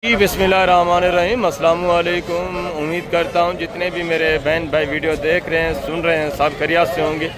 जी बिस्मिल्लाहिर्रहमानिर्रहीम, अस्सलाम वालेकुम। उम्मीद करता हूँ जितने भी मेरे बहन भाई वीडियो देख रहे हैं, सुन रहे हैं, सब खैरियत से होंगे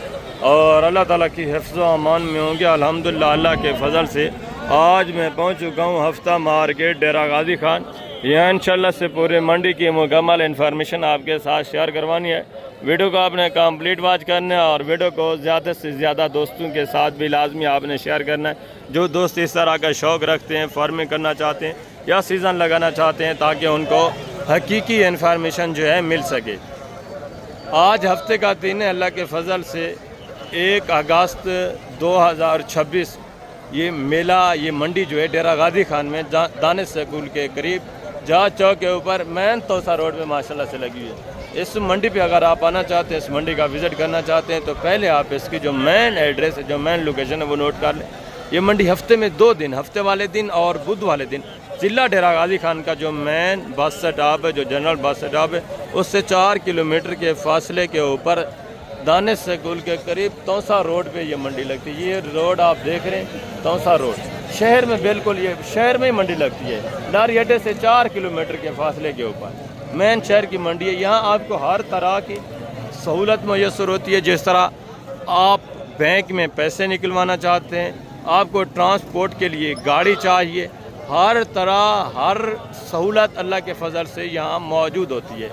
और अल्लाह ताला की हिफ्ज़ व अमान में होंगे। अल्हम्दुलिल्लाह अल्लाह के फ़ज़ल से आज मैं पहुँच चुका हूँ हफ्ता मार्केट डेरा गाजी खान। यहाँ इंशाल्लाह से पूरे मंडी की मुकम्मल इन्फॉर्मेशन आपके साथ शेयर करवानी है। वीडियो को आपने कंप्लीट वॉच करना है और वीडियो को ज़्यादा से ज़्यादा दोस्तों के साथ भी लाजमी आपने शेयर करना है। जो दोस्त इस तरह का शौक़ रखते हैं, फार्मिंग करना चाहते हैं या सीज़न लगाना चाहते हैं, ताकि उनको हकीकी इन्फॉर्मेशन जो है मिल सके। आज हफ्ते का दिन है, अल्लाह के फ़ज़ल से 1 अगस्त 2026 ये मेला, ये मंडी जो है डेरा गाजी खान में दानिश स्कूल के करीब जहाज चौक के ऊपर मैन तोसा रोड में माशाल्लाह से लगी हुई है। इस मंडी पे अगर आप आना चाहते हैं, इस मंडी का विज़िट करना चाहते हैं, तो पहले आप इसकी जो मेन एड्रेस है, जो मेन लोकेशन है वो नोट कर लें। ये मंडी हफ्ते में 2 दिन, हफ्ते वाले दिन और बुध वाले दिन जिला डेरा गाजी खान का जो मेन बस स्टॉप है, जो जनरल बस स्टॉप है, उससे 4 किलोमीटर के फासले के ऊपर दानिश स्कूल के करीब तोसा रोड पे ये मंडी लगती है। ये रोड आप देख रहे हैं, तोसा रोड शहर में, बिल्कुल ये शहर में ही मंडी लगती है। लारी अड्डे से 4 किलोमीटर के फासले के ऊपर मेन शहर की मंडी है। यहाँ आपको हर तरह की सहूलत मैसर होती है। जिस तरह आप बैंक में पैसे निकलवाना चाहते हैं, आपको ट्रांसपोर्ट के लिए गाड़ी चाहिए, हर तरह हर सहूलत अल्लाह के फ़ज़ल से यहाँ मौजूद होती है।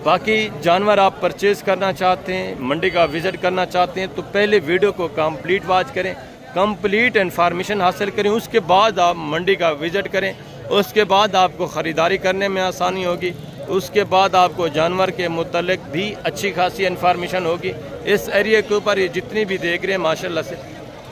बाकी जानवर आप परचेज़ करना चाहते हैं, मंडी का विज़िट करना चाहते हैं, तो पहले वीडियो को कंप्लीट वॉच करें, कंप्लीट इन्फॉर्मेशन हासिल करें, उसके बाद आप मंडी का विज़िट करें। उसके बाद आपको ख़रीदारी करने में आसानी होगी। उसके बाद आपको जानवर के मुतल्लिक़ भी अच्छी खासी इन्फॉर्मेशन होगी। इस एरिया के ऊपर ये जितनी भी देख रहे हैं माशाल्लाह से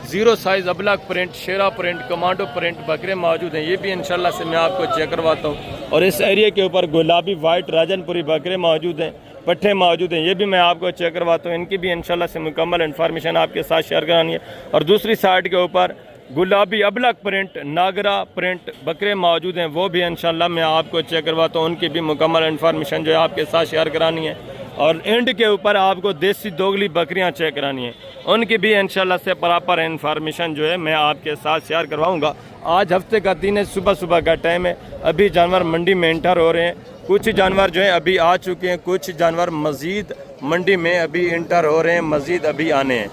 0 साइज़ अबलग प्रिंट, शेरा प्रिंट, कमांडो प्रिंट बकरे मौजूद हैं। ये भी इंशाल्लाह से मैं आपको चेक करवाता हूँ। और इस एरिया के ऊपर गुलाबी वाइट राजनपुरी बकरे मौजूद हैं, पट्ठे मौजूद हैं, ये भी मैं आपको चेक करवाता हूँ। इनकी भी इंशाल्लाह से मुकम्मल इन्फॉर्मेशन आपके साथ शेयर करानी है। और दूसरी साइड के ऊपर गुलाबी अबलग प्रिंट, नागरा प्रिंट बकरे मौजूद हैं, वो भी इंशाल्लाह मैं आपको चेक करवाता हूँ। उनकी भी मुकम्मल इन्फॉर्मेशन जो है आपके साथ शेयर करानी है। और एंड के ऊपर आपको देसी दोगली बकरियां चेक करानी है, उनकी भी इंशाल्लाह से प्रॉपर इन्फॉर्मेशन जो है मैं आपके साथ शेयर करवाऊंगा। आज हफ्ते का दिन है, सुबह सुबह का टाइम है, अभी जानवर मंडी में एंटर हो रहे हैं। कुछ जानवर जो है अभी आ चुके हैं, कुछ जानवर मज़ीद मंडी में अभी एंटर हो रहे हैं, मज़ीद अभी आने हैं।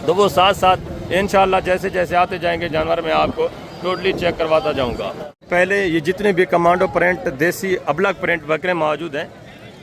तो वो साथ साथ इंशाल्लाह जैसे जैसे आते जाएंगे जानवर मैं आपको टोटली चेक करवाता जाऊँगा। पहले ये जितने भी कमांडो प्रिंट, देसी अबलग प्रिंट बकरे मौजूद हैं,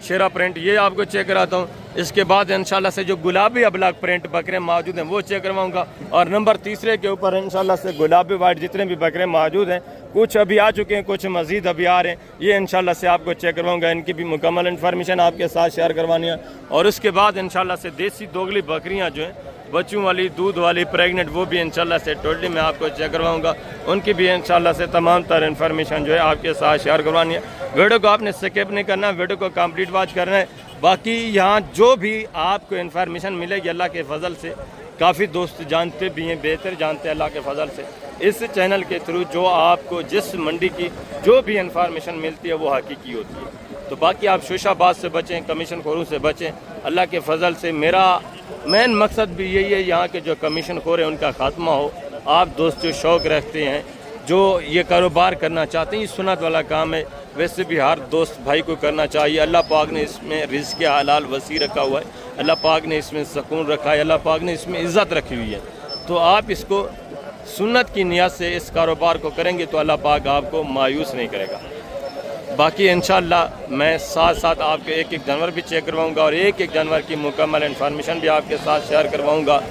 शेरा प्रिंट, ये आपको चेक कराता हूँ। इसके बाद इंशाल्लाह से जो गुलाबी अबलग प्रिंट बकरे मौजूद हैं वो चेक करवाऊँगा। और नंबर 3 के ऊपर इंशाल्लाह से गुलाबी वाइट जितने भी बकरे मौजूद हैं, कुछ अभी आ चुके हैं, कुछ मज़ीद अभी आ रहे हैं, ये इंशाल्लाह से आपको चेक करवाऊँगा। इनकी भी मुकम्मल इन्फॉर्मेशन आपके साथ शेयर करवानी है। और उसके बाद इंशाल्लाह से देसी दोगली बकरियाँ जो हैं, बच्चों वाली, दूध वाली, प्रेग्नेंट, वो भी इंशाल्लाह से टोटली मैं आपको चेक करवाऊँगा। उनकी भी इंशाल्लाह से तमाम तर इन्फॉर्मेशन जो है आपके साथ शेयर करवानी है। वीडियो को आपने स्किप नहीं करना, वीडियो को कंप्लीट वॉच करना है। बाकी यहाँ जो भी आपको इन्फॉर्मेशन मिलेगी अल्लाह के फ़ज़ल से, काफ़ी दोस्त जानते भी हैं, बेहतर जानते हैं अल्लाह के फ़ज़ल से। इस चैनल के थ्रू जो आपको जिस मंडी की जो भी इन्फॉर्मेशन मिलती है वो हकीकी होती है। तो बाकी आप शोशाबाज से बचें, कमीशन खोरों से बचें। अल्लाह के फ़ज़ल से मेरा मेन मकसद भी यही है, यहाँ के जो कमीशन खोर हैं उनका ख़ात्मा हो। आप दोस्त जो शौक़ रखते हैं, जो ये कारोबार करना चाहते हैं, ये सुन्नत वाला काम है, वैसे भी हर दोस्त भाई को करना चाहिए। अल्लाह पाक ने इसमें रिज़्क़ हलाल वसी रखा हुआ है, अल्लाह पाक ने इसमें सुकून रखा है, अल्लाह पाक ने इसमें इज़्ज़त रखी हुई है। तो आप इसको सुन्नत की नियत से इस कारोबार को करेंगे तो अल्लाह पाक आपको मायूस नहीं करेगा। बाकी इंशाल्लाह मैं साथ साथ आपके एक एक जानवर भी चेक करवाऊँगा और एक एक जानवर की मुकम्मल इन्फॉर्मेशन भी आपके साथ शेयर करवाऊँगा।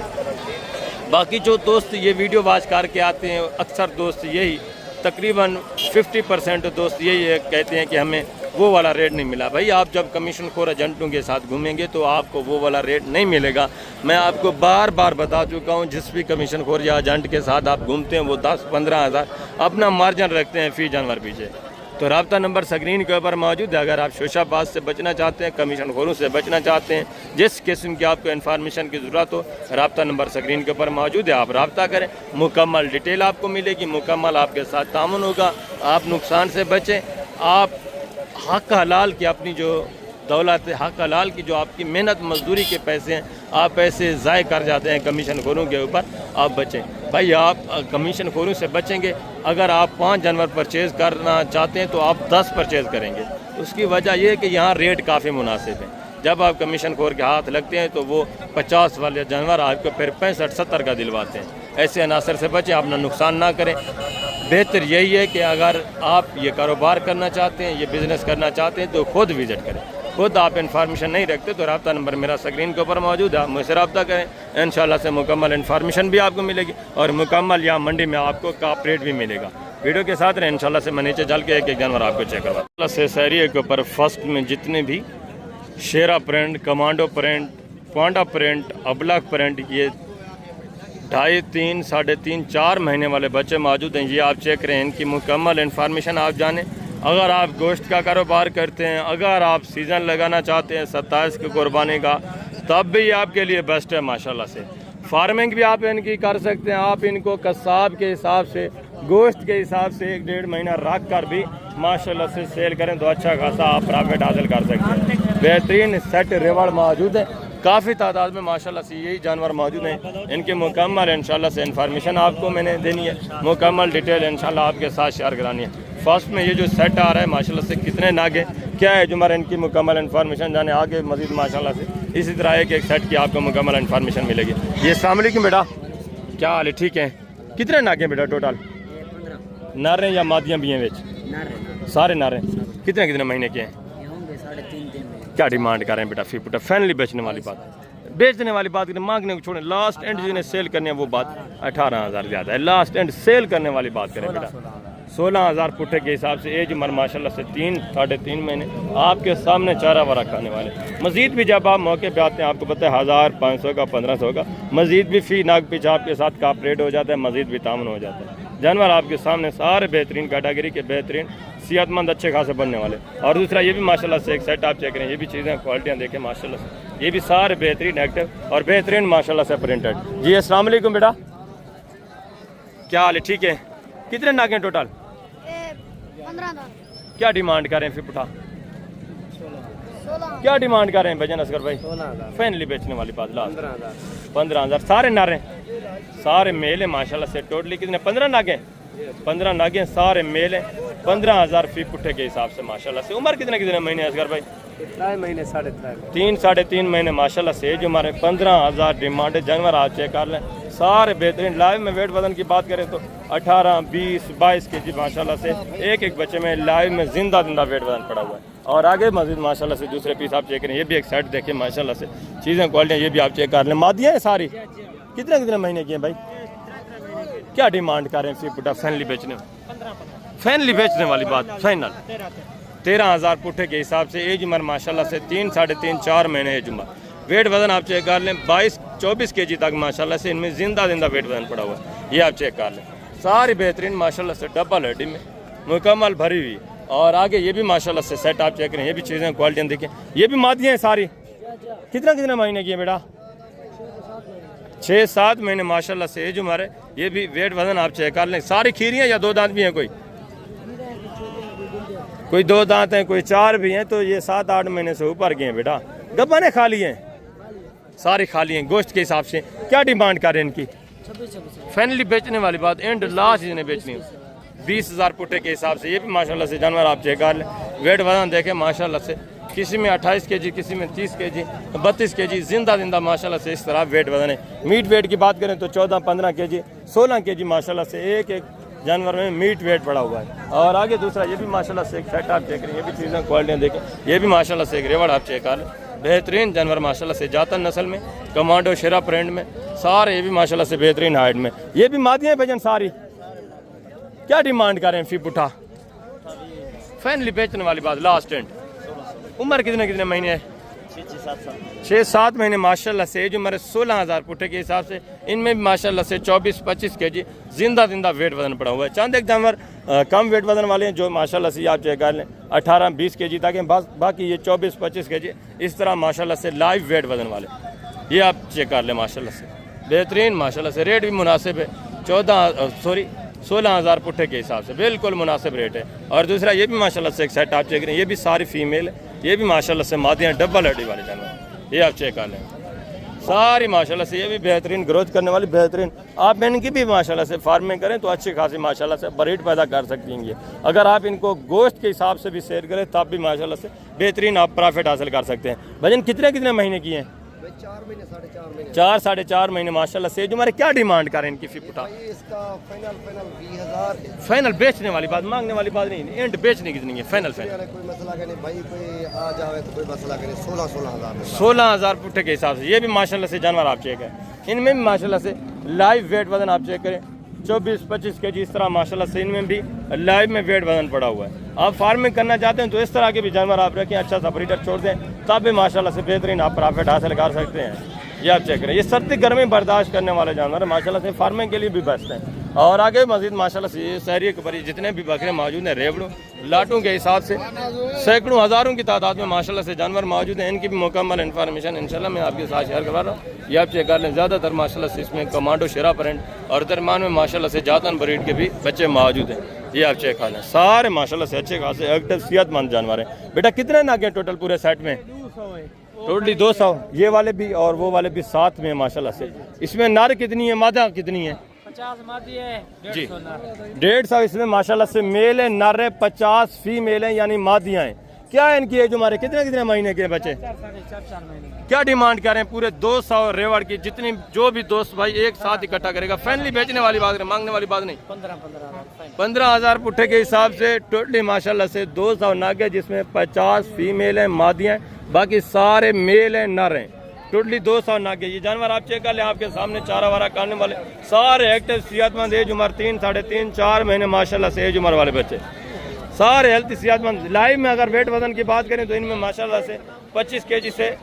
बाकी जो दोस्त ये वीडियो वॉच करके आते हैं, अक्सर दोस्त यही तकरीबन 50% दोस्त यही है, कहते हैं कि हमें वो वाला रेट नहीं मिला। भाई आप जब कमीशन खोर एजेंटों के साथ घूमेंगे तो आपको वो वाला रेट नहीं मिलेगा। मैं आपको बार बार बता चुका हूँ, जिस भी कमीशन खोर या एजेंट के साथ आप घूमते हैं वो 10-15 हज़ार अपना मार्जिन रखते हैं फ़ी जानवर पीछे। तो राब्ता नंबर स्क्रीन के ऊपर मौजूद है। अगर आप शोशाबाज से बचना चाहते हैं, कमीशन खोरों से बचना चाहते हैं, जिस किस्म की आपको इन्फॉर्मेशन की ज़रूरत हो, राब्ता नंबर स्क्रीन के ऊपर मौजूद है, आप राब्ता करें। मुकम्मल डिटेल आपको मिलेगी, मुकम्मल आपके साथ तामुन होगा। आप नुकसान से बचें, आप हक हलाल की अपनी जो दौलत हक हलाल की जो आपकी मेहनत मजदूरी के पैसे हैं, आप पैसे ज़ाय कर जाते हैं कमीशन खोरों के ऊपर, आप बचें भाई। आप कमीशन खोरों से बचेंगे। अगर आप 5 जानवर परचेज़ करना चाहते हैं तो आप 10 परचेज़ करेंगे। उसकी वजह यह है कि यहाँ रेट काफ़ी मुनासिब है। जब आप कमीशन खोर के हाथ लगते हैं तो वो 50 वाले जानवर आपको फिर 65-70 का दिलवाते हैं। ऐसे अनासर से बचें, अपना नुकसान ना करें। बेहतर यही है कि अगर आप ये कारोबार करना चाहते हैं, ये बिज़नेस करना चाहते हैं तो ख़ुद विज़िट करें। खुद आप इन्फॉर्मेशन नहीं रखते तो रब्ता नंबर मेरा स्क्रीन के ऊपर मौजूद है, आप मुझसे रब्ता करें। इंशाल्लाह से मुकम्मल इन्फॉर्मेशन भी आपको मिलेगी और मुकम्मल यहाँ मंडी में आपको काप रेट भी मिलेगा। वीडियो के साथ रहें। इंशाल्लाह से मैं नीचे चल के एक एक जानवर आपको चेक करवा से शहरी के ऊपर फर्स्ट में जितने भी शेरा प्रिंट, कमांडो प्रिंट, पांडा प्रिंट, अबलक प्रिंट, ये 2.5, 3, 3.5, 4 महीने वाले बच्चे मौजूद हैं। ये आप चेक करें, इनकी मुकम्मल इन्फॉर्मेशन आप जानें। अगर आप गोश्त का कारोबार करते हैं, अगर आप सीज़न लगाना चाहते हैं 27 की कुर्बानी का, तब भी आपके लिए बेस्ट है माशाल्लाह से। फार्मिंग भी आप इनकी कर सकते हैं। आप इनको कसाब के हिसाब से, गोश्त के हिसाब से 1-1.5 महीना रख कर भी माशाल्लाह से सेल करें तो अच्छा खासा आप प्रॉफिट हासिल कर सकते हैं। बेहतरीन सेट रिवड़ मौजूद है, काफ़ी तादाद में माशाल्लाह से यही जानवर मौजूद हैं। इनके मुकम्मल इंशाल्लाह से इन्फॉर्मेशन आपको मैंने देनी है, मुकम्मल डिटेल इंशाल्लाह आपके साथ शेयर करानी है। फर्स्ट में ये जो सेट आ रहा है माशाल्लाह से कितने नागे क्या है जुमर, इनकी मुकम्मल इन्फॉर्मेशन जाने आगे मजीद माशाल्लाह से इसी तरह एक सेट की आपको मुकम्मल इन्फॉर्मेशन मिलेगी। ये अस्सलाम वालेकुम बेटा, क्या हाल है? ठीक है। कितने नागे बेटा टोटल? नारे या मादियाँ भी हैं बेच? सारे नारे। कितने कितने महीने के हैं? क्या डिमांड कर रहे हैं बेटा? फी पुटा फाइनली बेचने वाली बात, बेचने वाली बात करें, मांगने को छोड़ें। लास्ट एंड जिन्हें सेल करने है वो बात 18,000 ज़्यादा है। लास्ट एंड सेल करने वाली बात करें बेटा 16,000 पुट्ठे के हिसाब से एज उम्र माशाल्लाह से 3-3.5 महीने आपके सामने चारा वारा खाने वाले। मजीद भी जब आप मौके पे आते हैं आपको पता है 1,500 का 1,500 का मजीद भी फ़ी नाग पीछे आपके साथ कापरेट हो जाता है, मजीद भी तामन हो जाता है। जानवर आपके सामने सारे बेहतरीन कैटेगरी के, बेहतरीन सेहतमंद अच्छे खासे बनने वाले। और दूसरा ये भी माशाल्लाह से एक सेट आप चेक करें, ये भी चीज़ें क्वालिटियाँ देखें माशाल्लाह से, ये भी सारे बेहतरीन एक्टिव और बेहतरीन माशाल्लाह से प्रिंटेड। जी अस्सलाम वालेकुम बेटा, क्या हाल है? ठीक है। कितने नागे टोटल? 15,000। क्या डिमांड कर रहे हैं फिर पुटा? 16। क्या डिमांड कर रहे हैं भजन असगर भाई? 16,000 फाइनली बेचने वाली बात लास्ट 15,000। 15,000 सारे नारे, सारे मेल है माशाल्लाह से। टोटली कितने? 15 नागे, 15 नागे सारे मेल है। 15,000 फी पुट्ठे के हिसाब से माशाल्लाह से। उम्र कितने कितने महीने असगर भाई? 3 महीने 3.5 3-3.5 महीने माशाल्लाह से जो हमारे 15,000 डिमांड है। जानवर आप चेक कर लें, सारे बेहतरीन। लाइव में वेट वजन की बात करें तो 18, 20, 22 kg माशाल्लाह से एक एक बच्चे में लाइव में जिंदा वेट वजन पड़ा हुआ है। और आगे मजीद माशाल्लाह से दूसरे पीस आप चेक करें, ये भी एक सेट देखें माशाल्लाह से, चीज़ें क्वालिटियाँ ये भी आप चेक कर लें। मादियाँ हैं सारी, कितने कितने महीने की हैं भाई? क्या डिमांड कर रहे हैं फिर पुट्ठा फाइनली बेचने? फाइनली बेचने वाली बात फाइनल 13,000 पुट्ठे के हिसाब से। एज उम्र माशाल्लाह से 3-3.5-4 महीने एज उम्र। वेट वजन आप चेक कर लें 22-24 kg तक माशाल्लाह से इनमें जिंदा वेट वजन पड़ा हुआ है, ये आप चेक कर लें। सारी बेहतरीन माशाल्लाह से डबल हड्डी में मुकम्मल भरी हुई। और आगे ये भी माशाल्लाह से सेट आप चेक करें, ये भी चीज़ें क्वालिटियाँ देखें, ये भी मादियाँ हैं सारी। कितना कितने महीने की है बेटा? 6-7 महीने माशाल्लाह से एज उम्र है। ये भी वेट वजन आप चेक कर लें। सारी खीरियाँ या 2 दांत भी हैं? कोई 2 दांत हैं, कोई 4 भी हैं। तो ये 7-8 महीने से ऊपर के हैं बेटा। गब्बाने खाली हैं, सारी खाली हैं गोश्त के हिसाब से। क्या डिमांड कर रहे हैं इनकी? 26। फाइनली बेचने वाली बात एंड लास्ट जिन्हें बेचनी है 20,000 पुट्ठे के हिसाब से। ये भी माशाल्लाह से जानवर आप चेक कर लें, वेट वजन देखें माशाल्लाह से, किसी में 28 kg, किसी में 30 kg, 32 kg जिंदा माशाल्लाह से इस तरह वेट वजन है। मीट वेट की बात करें तो 14-15 kg, 16 kg माशाल्लाह से एक एक जानवर में मीट वेट पड़ा हुआ है। और आगे दूसरा ये भी माशाल्लाह से एक सेट आप चेक करें, ये भी चीज़ें क्वालिटियाँ देखें, ये भी माशाल्लाह से एक रेवड़ आप चेक कर लें। बेहतरीन जानवर माशाल्लाह से, जातन नस्ल में, कमांडो शेरा प्रिंट में, सारे ये भी माशाल्लाह से बेहतरीन हाइट में। ये भी मादियाँ भजन सारी। क्या डिमांड कर रहे हैं फी पुट्ठा? फाइनली बेचने वाली बात लास्ट एंड। उम्र कितने कितने महीने है? 6-7 महीने माशाल्लाह से। एज उम्र 16,000 पुट्ठे के हिसाब से। इनमें भी माशाल्लाह से 24-25 kg जिंदा वेट वजन पड़ा हुआ है। चंद एक जानवर कम वेट वजन वाले हैं जो माशाल्लाह से आप चेक कर लें 18-20 kg तक हैं, बाकी ये 24-25 kg इस तरह माशाल्लाह से लाइव वेट वजन वाले, ये आप चेक कर लें माशाल्लाह से। बेहतरीन माशाल्लाह से, रेट भी मुनासिब है। 16,000 पुट्ठे के हिसाब से बिल्कुल मुनासिब रेट है। और दूसरा ये भी माशाल्लाह से एक सेट आप चेक करें, ये भी सारी फीमेल है। ये भी माशाल्लाह से मादियाँ डबल हड्डी वाले जानवर, ये आप चेक कर लें। सारी माशाल्लाह से ये भी बेहतरीन ग्रोथ करने वाली बेहतरीन, आप इनकी भी माशाल्लाह से फार्मिंग करें तो अच्छी खासी माशाल्लाह से ब्रीड पैदा कर सकती हैं। ये अगर आप इनको गोश्त के हिसाब से भी सेल करें तब भी माशाल्लाह से बेहतरीन आप प्रॉफिट हासिल कर सकते हैं। भजन कितने कितने महीने की हैं? 4 महीने 4.5 महीने। 4-4.5 महीने माशाल्लाह से। जो हमारे क्या डिमांड करें इनकी फी पुटा? इसका फाइनल 20,000। फाइनल बेचने वाली बात, मांगने वाली बात नहीं, एंड बेचने कितनी है फाइनल? फाइनल कोई मसला नहीं भाई, कोई आ जावे तो कोई मसला करे 16,000 16,000 पुट्ठे के हिसाब से। ये भी माशाल्लाह से जानवर आप चेक है, इनमें भी माशाल्लाह से लाइव वेट वजन आप चेक करें 24-25 kg इस तरह माशाल्लाह से इनमें भी लाइव में वेट वजन पड़ा हुआ है। आप फार्मिंग करना चाहते हैं तो इस तरह के भी जानवर आप रखें, अच्छा सा ब्रीडर छोड़ दें तब भी माशाल्लाह से बेहतरीन आप प्रॉफिट हासिल कर सकते हैं। ये आप चेक करें, ये सर्दी गर्मी बर्दाश्त करने वाले जानवर माशाल्लाह से फार्मिंग के लिए भी बेस्ट हैं। और आगे मजीद माशाल्लाह से ये शहरी कबरी जितने भी बकरे मौजूद हैं, रेवड़ों लाटों के हिसाब से सैकड़ों हज़ारों की तादाद में माशाल्लाह से जानवर मौजूद हैं। इनकी भी मुकम्मल इन्फॉर्मेशन इंशाल्लाह मैं आपके साथ शेयर करवा रहा हूँ। ये आप चेक कर लें, ज़्यादातर माशाल्लाह से इसमें कमांडो शेरा प्रिंट और दरमान में माशाल्लाह से जातन ब्रीड के भी बच्चे मौजूद हैं। ये आप चेक कर लें, सारे माशाल्लाह से अच्छे खासे एक्टिव सेहतमंद जानवर हैं। बेटा कितने नागे टोटल पूरे सेट में? टोटली 200। ये वाले भी और वो वाले भी साथ में माशाल्लाह से। इसमें नर कितनी है, मादा कितनी है? 50 मादी है जी 150 इसमें माशाल्लाह से मेल है, नर है, 50 फीमेल है यानी मादियाँ हैं। क्या है इनकी एज? हमारे कितने कितने महीने के बच्चे? 4 महीने। क्या डिमांड कर रहे हैं? पूरे 200 रेवड़ की, जितनी जो भी दोस्त भाई एक साथ इकट्ठा करेगा। फैनली बेचने वाली बात है, मांगने वाली बात नहीं। 15,000 पुट्ठे के हिसाब से टोटली माशाल्लाह से 200 नागे, जिसमें 50 फीमेल हैं मादियाँ हैं, बाकी सारे मेल हैं नर हैं। टोटली 200 नागे। ये जानवर आप चेक कर लें, आपके सामने चारा वारा करने वाले सारे एक्टिव सेहतमंद, एज उम्र 3, 3.5, 4 महीने माशाल्लाह से एज उम्र वाले बच्चे, सारे हेल्थी सेहतमंद। लाइव में अगर वेट वजन की बात करें तो इनमें माशाल्लाह से 25 kg से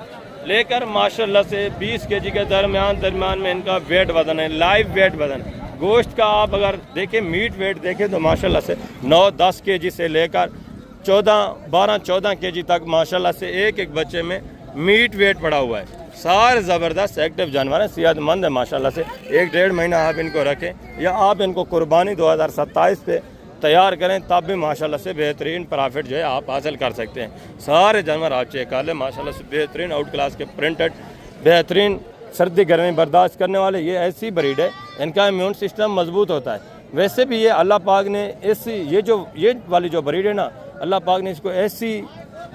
लेकर माशाल्लाह से 20 kg के दरमियान में इनका वेट वजन है। लाइव वेट वजन गोश्त का आप अगर देखें, मीट वेट देखें तो माशाल्लाह से 9-10 kg से लेकर 12-14 kg तक माशाल्लाह से एक एक बच्चे में मीट वेट पड़ा हुआ है। सारे ज़बरदस्त एक्टिव जानवर हैं, सेहतमंद है माशाल्लाह से। 1-1.5 महीना आप इनको रखें या आप इनको कुर्बानी 2027 पे तैयार करें तब भी माशाल्लाह से बेहतरीन प्रॉफिट जो है आप हासिल कर सकते हैं। सारे जानवर आप चेक कर लें, माशाल्लाह से बेहतरीन आउट क्लास के प्रिंटेड, बेहतरीन सर्दी गर्मी बर्दाश्त करने वाले। ये ऐसी ब्रीड है, इनका इम्यून सिस्टम मजबूत होता है। वैसे भी ये अल्लाह पाक ने ऐसी ये वाली जो ब्रीड है ना, अल्लाह पाक ने इसको ऐसी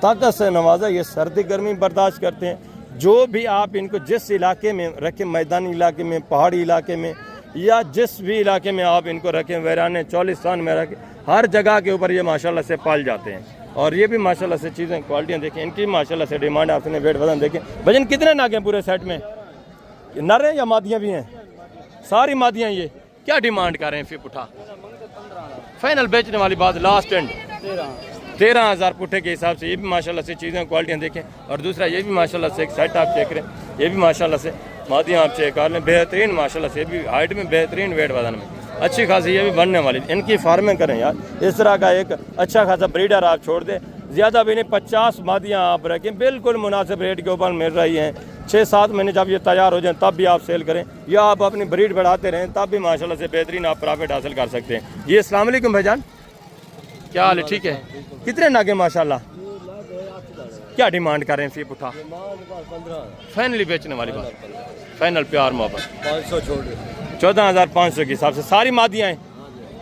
ताकत से नवाजा, ये सर्दी गर्मी बर्दाश्त करते हैं। जो भी आप इनको जिस इलाके में रखें, मैदानी इलाके में, पहाड़ी इलाके में या जिस भी इलाके में आप इनको रखें, वैराने चौलिस्तान में रखें, हर जगह के ऊपर ये माशाल्लाह से पाल जाते हैं। और ये भी माशाल्लाह से चीज़ें क्वालिटियाँ देखें, इनकी माशाल्लाह से डिमांड आपने वेट वजन देखें। वजन कितने नागे पूरे सेट में? नर हैं या मादियाँ भी हैं? सारी मादियाँ। ये क्या डिमांड कर रहे हैं? फिर पुठा फाइनल बेचने वाली बात, लास्ट एंड 13,000 पुट्ठे के हिसाब से। ये भी माशाल्लाह से चीज़ें क्वालिटियाँ देखें। और दूसरा ये भी माशाल्लाह से एक सेट आप चेक करें, ये भी माशाल्लाह से मादियाँ आप चेक कर लें, बेहतरीन माशाल्लाह से। ये भी हाइट में बेहतरीन, वेट वजन में अच्छी खासी, ये भी बनने वाली। इनकी फार्मिंग करें यार, इस तरह का एक अच्छा खासा ब्रीडर आप छोड़ दें, ज़्यादा भी नहीं, 50 मादियाँ आप रखें, बिल्कुल मुनासिब रेट के ऊपर मिल रही हैं। 6-7 महीने जब ये तैयार हो जाएं तब भी आप सेल करें या आप अपनी ब्रीड बढ़ाते रहें तब भी माशाल्लाह से बेहतरीन आप प्रॉफिट हासिल कर सकते हैं। ये अस्सलाम वालेकुम भाईजान, क्या हाल है? ठीक है। कितने नागे माशाल्लाह? क्या डिमांड कर रहे हैं? फी पुठा फाइनली बेचने वाली बात, फाइनल प्यार मोहब्बत 500 छोड़ 14,500 के हिसाब से। सारी मादियाँ हैं,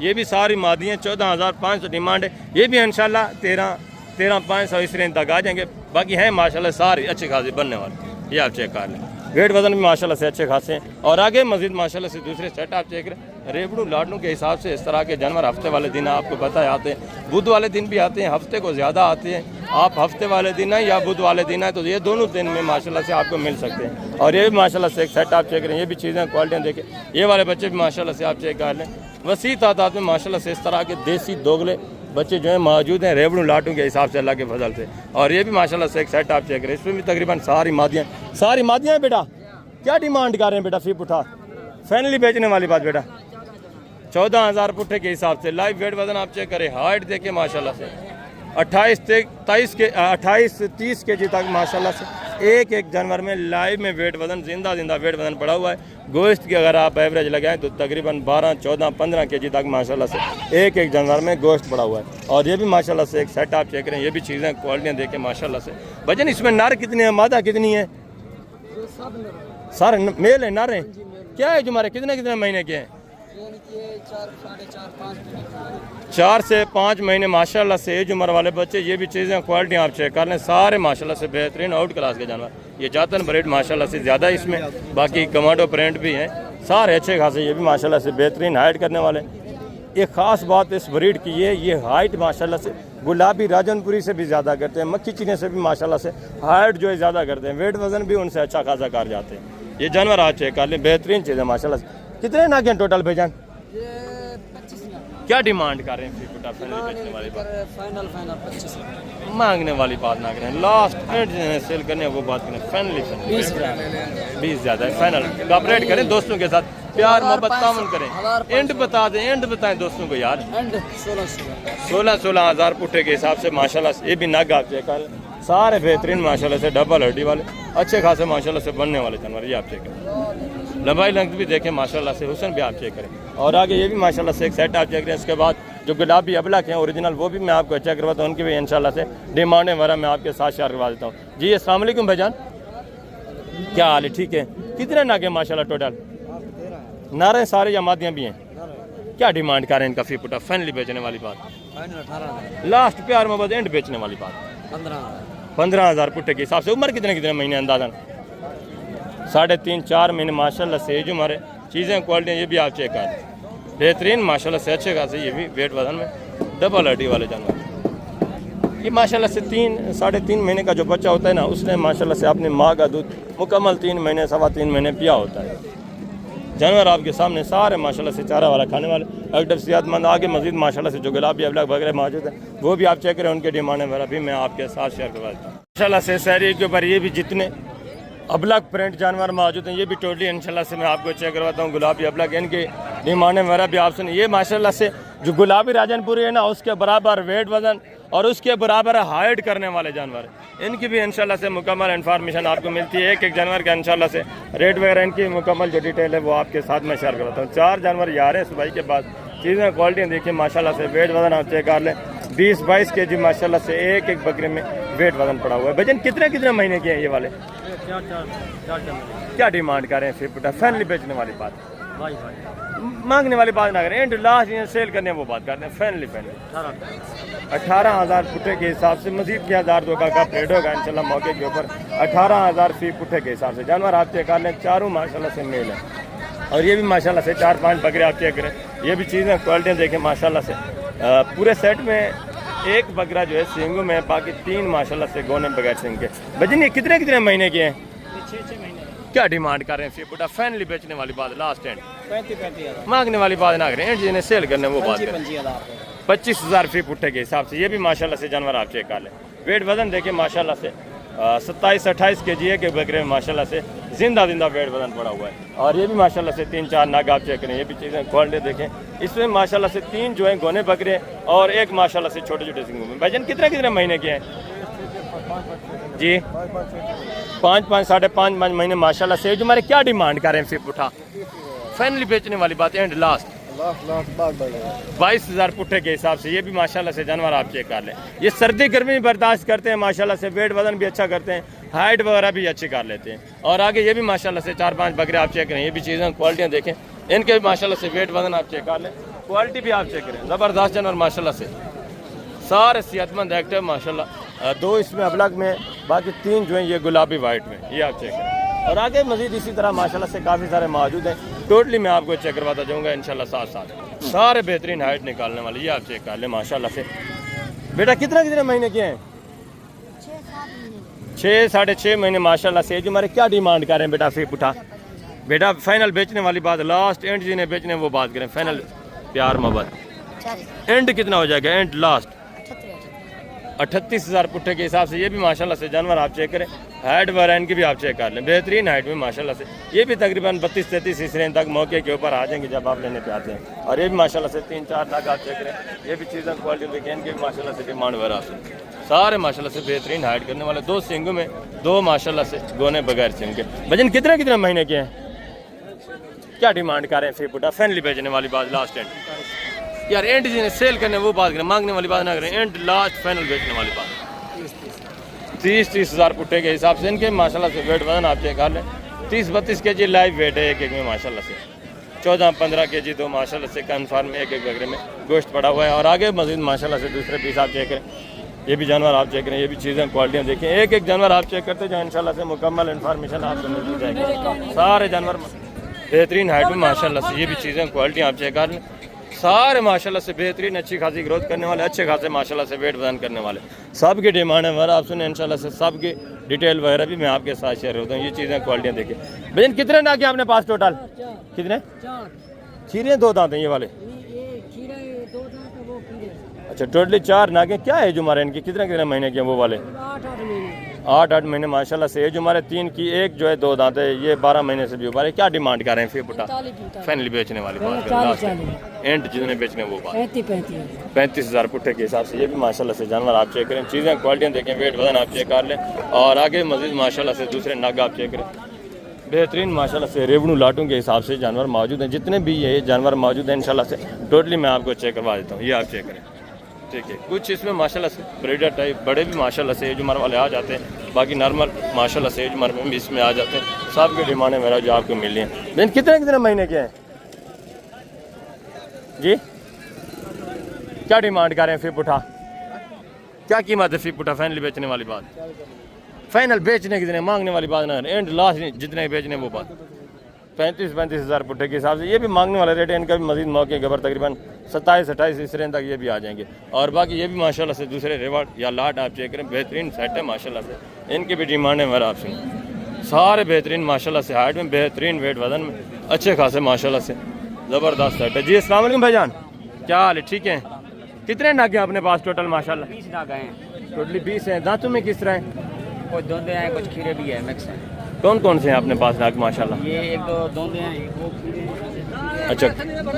ये भी सारी मादियाँ, 14,500 डिमांड है। ये भी इंशाल्लाह 13,500 इस रेंज तक आ जाएंगे। बाकी हैं माशाल्लाह सारी अच्छी खासी बनने वाली। ये आप चेक कर लें, वेट वजन भी माशाल्लाह से अच्छे खासे हैं। और आगे मजीद माशाल्लाह से दूसरे सेट आप चेक करें, रेबड़ू लाडनों के हिसाब से इस तरह के जानवर हफ्ते वाले दिन आपको पता है आते हैं, बुध वाले दिन भी आते हैं, हफ्ते को ज़्यादा आते हैं। आप हफ्ते वाले दिन आए या बुध वाले दिन आए तो ये दोनों दिन में माशाल्लाह से आपको मिल सकते हैं। और ये भी माशाल्लाह से एक सेट आप चेक करें, ये भी चीज़ें क्वालिटियाँ देखें। ये वाले बच्चे भी माशाल्लाह से आप चेक कर लें, वसी तादाद में माशाल्लाह से इस तरह के देसी दोगले बच्चे जो हैं मौजूद हैं रेबड़ू लाटों के हिसाब से अल्लाह के फजल से। और ये भी माशाल्लाह से एक सेट आप चेक करें, इसमें भी तकरीबन सारी मादियाँ हैं। बेटा क्या डिमांड कर रहे हैं? बेटा फी पुठा फाइनली बेचने वाली बात बेटा 14,000 पुट्ठे के हिसाब से। लाइव वेट वजन आप चेक करें, हाइट देखें माशाल्लाह से 28-30 kg तक माशाल्लाह से एक एक जानवर में लाइव में वेट वजन जिंदा वेट वजन पड़ा हुआ है। गोश्त की अगर आप एवरेज लगाएं तो तकरीबन 12, 14, 15 केजी तक माशाल्लाह से एक एक जानवर में गोश्त पड़ा हुआ है। और ये भी माशाल्लाह से एक सेट आप चेक करें, ये भी चीज़ें क्वालिटियाँ देखें माशाल्लाह से। भजन इसमें नर कितनी है, मादा कितनी है? सारे मेल है, नर है? क्या है तुम्हारे, कितने कितने महीने के हैं? 4 से 5 महीने माशाल्लाह से एज उम्र वाले बच्चे। ये भी चीज़ें क्वालिटी आप चेक कर लें, सारे माशाल्लाह से बेहतरीन आउट क्लास के जानवर। ये जातन ब्रीड माशाल्लाह से ज़्यादा इसमें, बाकी कमांडो प्रिंट भी हैं, सारे अच्छे खासे। ये भी माशाल्लाह से बेहतरीन हाइट करने वाले। एक ख़ास बात इस ब्रीड की ये हाइट माशाल्लाह से गुलाबी राजनपुरी से भी ज़्यादा करते हैं, मक्खी चीने से भी माशाल्लाह से हाइट जो है ज़्यादा करते हैं, वेट वजन भी उनसे अच्छा खासा कर जाते हैं। ये जानवर आप चेक कर लें, बेहतरीन चीज़ है माशाल्लाह से। कितने नागे हैं टोटल भाईजान? क्या डिमांड कर रहे हैं? बेचने वाली बात, फाइनल 25 मांगने वाली बात ना करें, लास्ट एंड सेल करने वो बात करें। फाइनली 20 ज़्यादा है, फाइनल कॉपरेट करें दोस्तों के साथ, प्यार मोहब्बत तामन करें। एंड बता दें, एंड बताएं दोस्तों को यार। 16 हज़ार पुट्ठे के हिसाब से माशाल्लाह से। ये भी नाग आप चेक करें, सारे बेहतरीन माशाल्लाह से डबल हड्डी वाले अच्छे खासे माशाल्लाह से बनने वाले जानवर। ये आप चेक करें, लंबाई लेंथ भी देखें माशाल्लाह से, हुस्न भी आप चेक करें। और आगे ये भी माशाल्लाह से एक सेट आप चेक करें। इसके बाद जो गुलाबी अबलक हैं ओरिजिनल, वो भी मैं आपको चेक करवाता हूँ, उनकी भी इंशाल्लाह से डिमांडें वगैरह मैं आपके साथ शेयर करवा देता हूँ। जी अस्सलाम वालेकुम भाईजान, क्या हाल है? ठीक है। कितने नागे माशाल्लाह टोटल? नारे सारे या मादियाँ भी हैं? क्या डिमांड कर रहे हैं इनका फी पुटा? फाइनली बेचने वाली बात, लास्ट प्यार मोहब्बत एंड बेचने वाली बात 15,000 पुट्टे के हिसाब से। उम्र कितने कितने महीने अंदाजन? 3.5, 4 महीने माशाल्लाह से एज उम्र है। चीज़ें क्वालिटी ये भी आप चेक करें, बेहतरीन माशाल्लाह से अच्छे खासे। ये भी वेट वजन में डबल हड्डी वाले जानवर। ये माशाल्लाह से 3-3.5 महीने का जो बच्चा होता है ना, उसने माशाल्लाह से अपनी माँ का दूध मुकम्मल 3 महीने 3.25 महीने पिया होता है। जानवर आपके सामने सारे माशाल्लाह से चारा वाला खाने वाले एकदम सेहतमंद। आगे मजीद माशाल्लाह से जो गुलाबी अबलग वगैरह मौजूद है, वो भी आप चेक करें, उनके डिमांड वगैरह भी मैं आपके साथ शेयर करवा देता हूँ माशाल्लाह से। शहरी के ऊपर ये भी जितने अबलग प्रिंट जानवर मौजूद हैं, ये भी टोटली इंशाल्लाह से मैं आपको चेक करवाता हूँ। गुलाबी अबलग, इनके डिमांडें वगैरह भी आप सुनिए। ये माशाल्लाह से जो गुलाबी राजनपुरी है ना, उसके बराबर वेट वजन और उसके बराबर हाइट करने वाले जानवर, इनकी भी इंशाल्लाह से मुकम्मल इन्फॉर्मेशन आपको मिलती है। एक एक जानवर का इंशाल्लाह से रेट वगैरह इनकी मुकम्मल जो डिटेल है वो आपके साथ मैं शेयर करवाता हूँ। 4 जानवर यार हैं सुबह के बाद। चीज़ें क्वालिटी देखिए माशाल्लाह से, वेट वजन आप चेक कर लें 20-22 केजी माशाल्लाह से एक एक बकरे में वेट वजन पड़ा हुआ है। भजन कितने महीने के हैं ये वाले? 4 क्या डिमांड कर रहे हैं? 50 फैमिली बेचने वाली बात, मांगने वाली बात ना करें, एंड लास्ट सेल करने वो बात करते हैं। फैमिली 18,000 पुट्ठे के हिसाब से, मजीद भी 1,000 का रेट होगा इंशाल्लाह मौके के ऊपर। 18,000 फी पुट्ठे के हिसाब से जानवर आप चेक कर लें। चारों माशाल्लाह से मेल है, और ये भी माशाल्लाह से 4-5 बकरे आप चेक करें। ये भी चीज़ें क्वालिटी देखें माशाल्लाह से। पूरे सेट में एक बकरा जो है सींगों में, बाकी 3 माशाल्लाह से गोने बगैर सींग के। भजन ये कितने महीने के हैं? 6 महीने। क्या डिमांड कर रहे हैं? फी फैमिली बेचने वाली बात, लास्ट एंड 35,000 मांगने वाली बात ना करें, एंड जिन्हें सेल करने वो बात करें। 25,000 फी पुट्ठे के हिसाब से। ये भी माशाल्लाह से जानवर आप चेक कर लें। वेट वजन देखें माशाल्लाह से 27-28 केजी है के बकरे में माशाल्लाह से जिंदा वेट वजन पड़ा हुआ है। और ये भी माशाल्लाह से 3-4 नाग आप चेक करें। ये भी चीज़ें क्वालिटी देखें, इसमें माशाल्लाह से 3 जो है गोने बकरे और एक माशाल्लाह से छोटे सिंगों में। भजन कितने महीने के हैं जी? 5-5, 5.5 महीने माशाल्लाह से। जो हमारे क्या डिमांड कर रहे हैं फिर उठा? फाइनली बेचने वाली बात एंड लास्ट 22,000 पुट्ठे के हिसाब से। ये भी माशाल्लाह से जानवर आप चेक कर लें। ये सर्दी गर्मी बर्दाश्त करते हैं माशाल्लाह से, वेट वजन भी अच्छा करते हैं, हाइट वगैरह भी अच्छी कर लेते हैं। और आगे ये भी माशाल्लाह से 4-5 बकरे आप चेक करें। ये भी चीज़ें क्वालिटियाँ देखें, इनके भी माशाल्लाह से वेट वजन आप चेक कर लें, क्वालिटी भी आप चेक करें। ज़बरदस्त जानवर माशाल्लाह से, सारे सेहतमंद एक्टिव माशाल्लाह। 2 इसमें अबलग में, बाकी 3 जो हैं ये गुलाबी वाइट में। ये आप चेक करें। और आगे मजीद इसी तरह माशाल्लाह से काफ़ी सारे मौजूद हैं। टोटली मैं आपको चेक करवाता जाऊँगा इंशाल्लाह साथ सारे बेहतरीन हाइट निकालने वाले। ये आप चेक कर लें माशाल्लाह से। बेटा कितने महीने के हैं? 6-6.5 महीने माशाल्लाह से। जो हमारे क्या डिमांड कर रहे हैं बेटा? फिर उठा बेटा, फाइनल बेचने वाली बात, लास्ट एंड जिन्हें बेचने वो बात करें। फाइनल प्यार मोहब्बत एंड कितना हो जाएगा? एंड लास्ट 38,000 पुट्ठे के हिसाब से। ये भी माशाल्लाह से जानवर आप चेक करें, हाइट वगैरह इनकी भी आप चेक कर लें, बेहतरीन हाइट में माशाल्लाह से। ये भी तकरीबन 32-33 इस रेंज तक मौके के ऊपर आ जाएंगे जब आप लेने पे आते हैं। और ये भी माशाल्लाह से 3-4 लाख आप चेक करें। ये भी चीज़ें क्वालिटी देखिए, इनकी भी माशाल्लाह से डिमांड वगैरह सारे माशाल्लाह से बेहतरीन हाइट करने वाले, 2 सींगों में 2 माशाल्लाह से गोने बगैर सिंग के। वजन कितने कितने महीने के हैं? क्या डिमांड कर रहे हैं? फीपुटा फैनली बेचने वाली बात लास्ट एंड यार, एंड जिन्हें सेल करने वो बात करें, मांगने वाली बात ना करें, एंड लास्ट फाइनल बेचने वाली बात 30 हज़ार पुट्टे के हिसाब से इनके माशाल्लाह से वेट वजन आप चेक कर लें, 30-32 के जी लाइव वेट है एक में माशाल्लाह से, 14-15 के जी तो माशाल्लाह से कन्फर्म एक बकरे में गोश्त पड़ा हुआ है। और आगे मजीद माशाल्लाह से दूसरे पीस आप चेक करें, ये भी जानवर आप चेक करें, ये भी चीज़ें क्वालिटियाँ देखें, एक एक जानवर आप चेक करते जाए इंशाल्लाह से मुकम्मल इन्फॉर्मेशन आपको मिल जाएगी। सारे जानवर बेहतरीन हाइट में माशाल्लाह से, ये भी चीज़ें क्वालिटी आप चेक कर लें, सारे माशाल्लाह से बेहतरीन अच्छी खासी ग्रोथ करने वाले, अच्छे खासे माशाल्लाह से वेट वजन करने वाले, सब की डिमांड है वगैरह आप सुने इंशाल्लाह से, सब की डिटेल वगैरह भी मैं आपके साथ शेयर होता हूँ। ये चीज़ें क्वालिटियाँ देखिए। भैया कितने ना के आपने पास टोटल? कितने खीरे? 2 दांत हैं ये वाले। अच्छा टोटली 4 नागे। क्या एज उम्र है इनकी? कितने कितने महीने के हैं वो वाले? 8-8 महीने माशाल्लाह से। एज उम्र है 3 की, एक जो है 2 दांत है, ये 12 महीने से भी ऊपर है। क्या डिमांड कर रहे हैं फीपुटा फाइनली बेचने वाली बात? एंड जितने बेचने वो बात 35 हज़ार पुट्टे के हिसाब से। ये भी माशाल्लाह से जानवर आप चेक करें, चीज़ें क्वालिटियाँ देखें, वेट वजन आप चेक कर लें। और आगे मजीद माशाल्लाह से दूसरे नग आप चेक करें, बेहतरीन माशाल्लाह से रेवणू लाटों के हिसाब से जानवर मौजूद हैं। जितने भी ये जानवर मौजूद हैं इंशाल्लाह से टोटली मैं आपको चेक करवा देता हूँ। ये आप चेक करें, ठीक है। कुछ इसमें माशाल्लाह से ब्रीडर टाइप बड़े भी माशाल्लाह से एज उम्र वाले आ जाते हैं, बाकी नॉर्मल माशाल्लाह से एज उम्र में भी इसमें आ जाते हैं। सब की डिमांड है मेरा जो आपको मिल रही है। लेकिन कितने कितने महीने के हैं जी? क्या डिमांड कर रहे हैं फीपुटा? क्या कीमत है फीपुटा फाइनली बेचने वाली बात? फाइनल बेचने की मांगने वाली बात ना, एंड लास्ट जितने बेचने वो बात 35 हज़ार पुट्टे के हिसाब से। ये भी मांगने वाला रेट है, इनका भी मजीद मौके गबर तकरीबन 27-28 इस रेंज तक ये भी आ जाएंगे। और बाकी ये भी माशाल्लाह से दूसरे रिवार्ड या लाट आप चेक करें, बेहतरीन सेट है माशाल्लाह से, इनकी भी डिमांड है मेरा आपसे। सारे बेहतरीन माशाल्लाह से, हाइट में बेहतरीन, वेट वजन में अच्छे खासे माशाल्लाह से ज़बरदस्त सेट है। जी अस्सलाम वालेकुम भाईजान, क्या हाल है? ठीक है। कितने नागे अपने पास टोटल? माशाल्लाह 20 नाग हैं। टोटली 20 हैं। दांतों में किस तरह है? कुछ दोंदे हैं, कुछ खीरे भी है, मिक्स है। कौन कौन से हैं अपने पास नाग माशाल्लाह? ये 1-2 दोंदे हैं, वो खीरे। अच्छा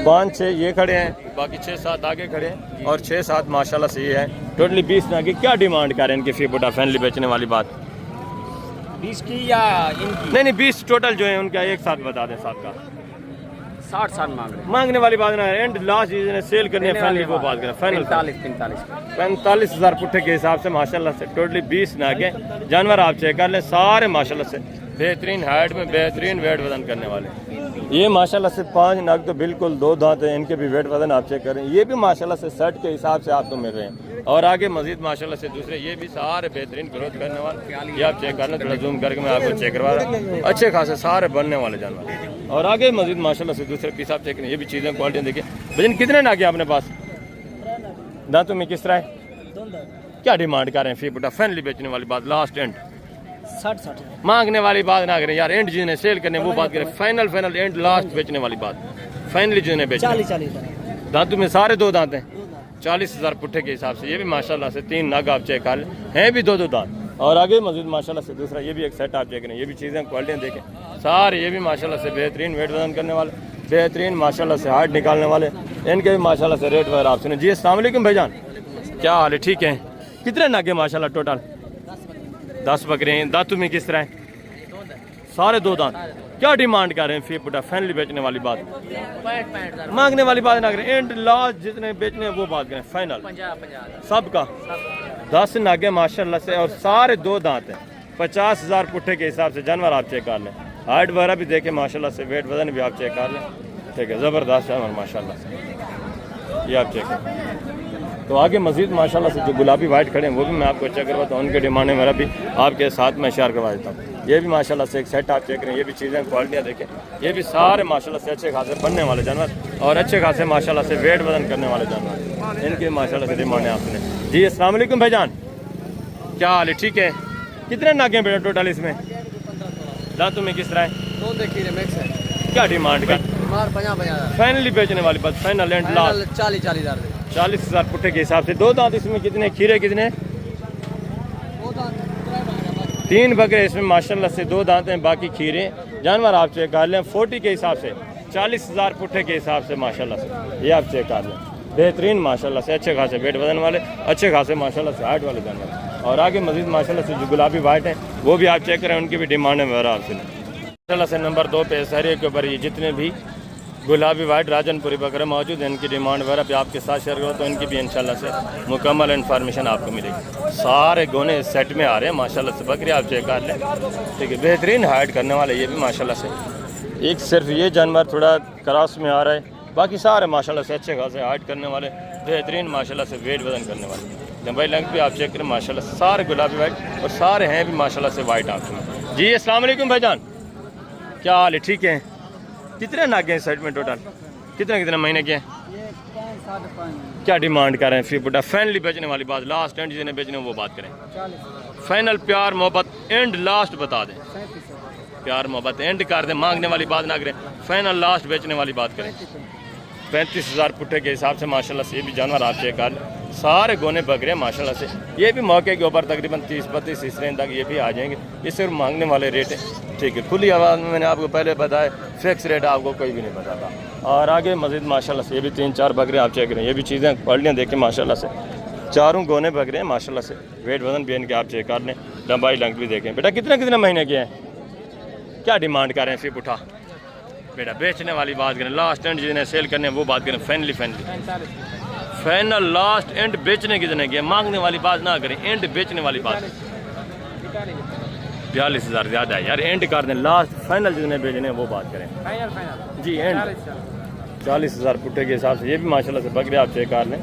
5-6 ये खड़े हैं, बाकी 6-7 आगे खड़े हैं और 6-7 माशाल्लाह से ये है। टोटली 20 नागे। क्या डिमांड कर रहे हैं इनकी फीपुटा फाइनली बेचने वाली बात? 20 की या इनकी? नहीं 20 टोटल जो है उनका एक साथ बता दें साहब का। 60 मांग रहे हैं। मांगने वाली बात ना है, एंड लास्ट जिन्हें सेल करने है फाइनली वो बात करें। फाइनल 45 हज़ार पुट्टे के हिसाब से माशाल्लाह से टोटली 20 नागे जानवर आप चेक कर लें, सारे माशाल्लाह से बेहतरीन हाइट में, बेहतरीन वेट वजन करने वाले। ये माशाल्लाह से 5 नाग तो बिल्कुल 2 दांत हैं, इनके भी वेट वजन आप चेक करें। ये भी माशाल्लाह से सेट के हिसाब से आपको मिल रहे हैं। और आगे मजीद माशाल्लाह से दूसरे ये भी सारे बेहतरीन ग्रोथ करने वाले, ये आप चेक कर लें, थोड़ा जूम करके मैं आपको चेक करवा रहा हूँ। अच्छे खासे सारे बनने वाले जानवर। और आगे मजीद माशाल्लाह से दूसरे पीस आप चेक करें, ये भी चीज़ें क्वालिटी देखिए। वजन कितने नागे अपने पास? दांतों में किस तरह है? क्या डिमांड कर रहे हैं फीपुटा फाइनली बेचने वाली बात? लास्ट एंड 60 मांगने वाली बात ना करें यार, एंड जिन्हें सेल करने वो बात करें। फाइनल एंड लास्ट बेचने वाली बात फाइनली जिन्हें बेचने। 40 दांतों में सारे 2 दांत हैं, 40 हज़ार पुट्टे के हिसाब से। ये भी माशाल्लाह से 3 नाग आप चेक कर लें, हैं भी 2 दांत। और आगे मजीद माशाल्लाह से दूसरा ये भी एक सेट आप चेक करें, ये भी चीज़ें क्वालिटियाँ देखें सारे। ये भी माशाल्लाह से बेहतरीन वेट वजन करने वाले, बेहतरीन माशाल्लाह से हार्ट निकालने वाले, इनके भी माशाल्लाह से रेट वगैरह आप सुने। जी अस्सलाम वालेकुम भाईजान, क्या हाल है? ठीक है। कितने नागे माशाल्लाह टोटल? 10 बकरे हैं। दांतों में किस तरह है? सारे 2 दांत। क्या डिमांड कर रहे हैं फीपुटा फाइनली बेचने वाली बात? 65 मांगने वाली बात ना करें, एंड लास्ट जितने बेचने हैं वो बात करें। फाइनल 50 सबका 10 नागे माशाल्लाह से, और सारे 2 दांत हैं। 50 हज़ार पुट्टे के हिसाब से जानवर आप चेक कर लें, हाइट वगैरह भी देखें माशाल्लाह से, वेट वजन भी आप चेक कर लें, ठीक है। ज़बरदस्त जानवर माशाल्लाह से, ये आप चेक करें। तो आगे मजीद माशाल्लाह से जो गुलाबी वाइट खड़े हैं वो भी मैं आपको चेक करवाता हूँ, उनके डिमांड है मेरा भी आपके साथ मैं शेयर करवा देता हूँ। ये भी माशाल्लाह से एक सेट आप चेक करें, ये भी चीज़ें क्वालिटियाँ देखें, ये भी सारे माशाल्लाह से अच्छे खासे बनने वाले जानवर और अच्छे खासे माशाल्लाह से वेट वजन करने वाले जानवर, इनके माशाल्लाह से डिमांड है आपने। जी अस्सलाम वालेकुम भाईजान, क्या हाल है? ठीक है। कितने नागे बेटा टोटल इसमें? दांतों में किस तरह है? 2 देखिए मिक्स है। क्या डिमांड का? 50 फाइनली बेचने वाली बात, फाइनल एंड लास्ट 40 हज़ार 40 हज़ार पुट्टे के हिसाब से। 2 दांत इसमें कितने? खीरे कितने? 3 बकरे इसमें माशाल्लाह से, 2 दांत हैं, बाकी खीरे जानवर आप चेक कर लें। 40 के हिसाब से 40 हज़ार पुट्टे के हिसाब से माशाल्लाह से, ये आप चेक कर लें। बेहतरीन माशाल्लाह से अच्छे खासे वेट वजन वाले, अच्छे खासे माशाल्लाह से हाइट वाले जानवर। और आगे मजीद माशाल्लाह से जो गुलाबी वाइट हैं वो भी आप चेक करें, उनकी भी डिमांड है वगैरह आपसे। माशाल्लाह से नंबर 2 पे शहरी के ऊपर ये जितने भी गुलाबी वाइट राजनपुरी बकरे मौजूद हैं, इनकी डिमांड वगैरह पे आपके साथ शेयर करो तो इनकी भी इंशाल्लाह से मुकम्मल इन्फॉर्मेशन आपको मिलेगी। सारे गोने सेट में आ रहे हैं माशाल्लाह से, बकरी आप चेक कर लें, ठीक है। बेहतरीन हाइट करने वाले ये भी माशाल्लाह से, एक सिर्फ ये जानवर थोड़ा क्रॉस में आ रहा है, बाकी सारे माशाल्लाह से अच्छे खासे हाइट करने वाले, बेहतरीन माशाल्लाह से वेट वजन करने वाले। लंबाई लेंथ भी आप चेक करें माशाल्लाह से, सारे गुलाबी वाइट और सारे हैं भी माशाल्लाह से वाइट आपको। जी अस्सलाम वालेकुम भाईजान, क्या हाल है? ठीक है। कितने नागे हैं सेट में टोटल? कितने महीने के हैं? क्या डिमांड कर रहे हैं? फी बुटा फाइनली बेचने वाली बात, लास्ट एंड जिन्हें बेचने वो बात करें। फाइनल प्यार मोहब्बत एंड लास्ट बता दें, प्यार मोहब्बत एंड कर दें, मांगने वाली बात ना करें, फाइनल लास्ट बेचने वाली बात करें। 35,000 पुट्ठे के हिसाब से माशाल्लाह से ये भी जानवर आप चेक कर लें, सारे गोने बकरे माशाल्लाह से। ये भी मौके के ऊपर तकरीबन 30-32 इस रेंज तक ये भी आ जाएंगे, ये सिर्फ मांगने वाले रेट है, ठीक है। खुली आवाज़ में मैंने आपको पहले बताया, फिक्स रेट आपको कोई भी नहीं बताता। और आगे मज़ीद माशाल्लाह से ये भी 3-4 बकरे आप चेक करें, ये भी चीज़ें क्वालिटियाँ देखें माशाल्लाह से, चारों गोने बकरे हैं माशाल्लाह से, वेट वजन भी इनके आप चेक कर लें, लंबाई लंग भी देखें। बेटा कितने महीने के हैं? क्या डिमांड कर रहे हैं? फिर उठा बेटा बेचने वाली बात करें, लास्ट एंड जिन्हें सेल करने हैं वो बात करें, फाइनली फाइनल लास्ट एंड बेचने कितने की है, मांगने वाली बात ना करें, एंड बेचने वाली बात। 42,000 ज़्यादा है यार, एंड कर दें, लास्ट फाइनल जितने बेचने हैं वो बात करें जी, एंड 40,000 पुट्ठे के हिसाब से ये भी माशाल्लाह से बकरे आप चेक कर लें,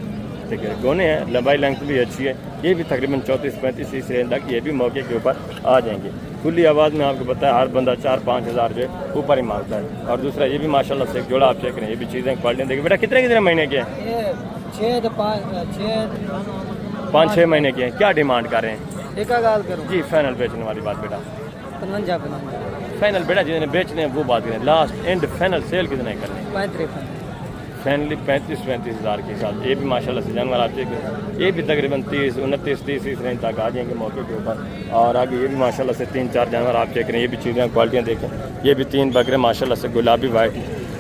ठीक है। गोने हैं, लंबाई लेंथ भी अच्छी है, ये भी तकरीबन 34-35 इस रेंज तक ये भी मौके के ऊपर आ जाएंगे। खुली आवाज़ में आपको पता है हर बंदा 4-5 हज़ार जो है ऊपर ही मांगता है। और दूसरा ये भी माशाल्लाह से एक जोड़ा आप चेक करें, ये भी चीज़ें क्वालिटी देखिए। बेटा कितने महीने के हैं? 5-6 महीने के हैं। क्या डिमांड कर रहे हैं? एक गाल करूं जी फाइनल बेचने वाली बात बेटा, 55 फाइनल बेटा जितने बेचने हैं वो बात करें, लास्ट एंड फाइनल सेल कितने करने हैं? 53 फाइनली 35-35 हज़ार के साथ ये भी माशाल्लाह से जानवर आप चेक करें, ये भी तकरीबन 30-29-30 इस रेंज तक आ जाएंगे मौके के ऊपर। और आगे ये भी माशाल्लाह से 3-4 जानवर आप चेक करें, ये भी चीज़ें क्वालिटियाँ देखें, ये भी 3 बकरे माशाल्लाह से गुलाबी वाइट,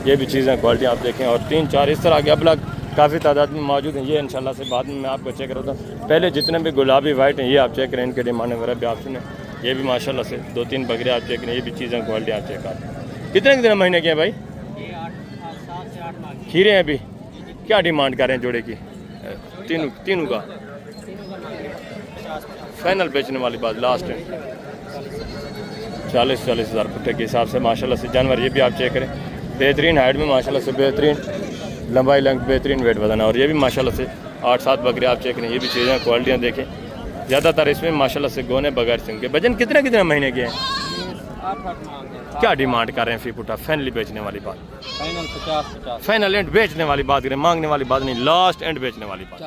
ये भी चीज़ें क्वालिटी आप देखें। और 3-4 इस तरह के अब लग काफ़ी तादाद में मौजूद हैं, ये इंशाल्लाह से बाद में मैं आपको चेक करता हूँ। पहले जितने भी गुलाबी वाइट हैं ये आप चेक करें, इनके डिमांड वगैरह भी आप सुने, ये भी माशाल्लाह से 2-3 बकरे आप चेक करें, ये भी चीज़ें क्वालिटी आप चेक करें। कितने महीने के हैं भाई? खीरे हैं अभी। क्या डिमांड कर रहे हैं जोड़े की? तीनों का फाइनल बेचने वाली बात, लास्ट है 40,000 पुट्ठे के हिसाब से माशाल्लाह से जानवर ये भी आप चेक करें, बेहतरीन हाइट में माशाल्लाह से, बेहतरीन लंबाई लेंथ, बेहतरीन वेट वजन। और ये भी माशाल्लाह से 8-7 बकरे आप चेक करें, ये भी चीज़ें क्वालिटियाँ देखें, ज़्यादातर इसमें माशाल्लाह से गोने बगैर सिंह के। वजन कितने महीने के हैं? 8 क्या डिमांड कर रहे हैं? फी पुटा फाइनली बेचने वाली बात, फाइनल 50 फाइनल एंड बेचने वाली बात करें, मांगने वाली बात नहीं, लास्ट एंड बेचने वाली बात।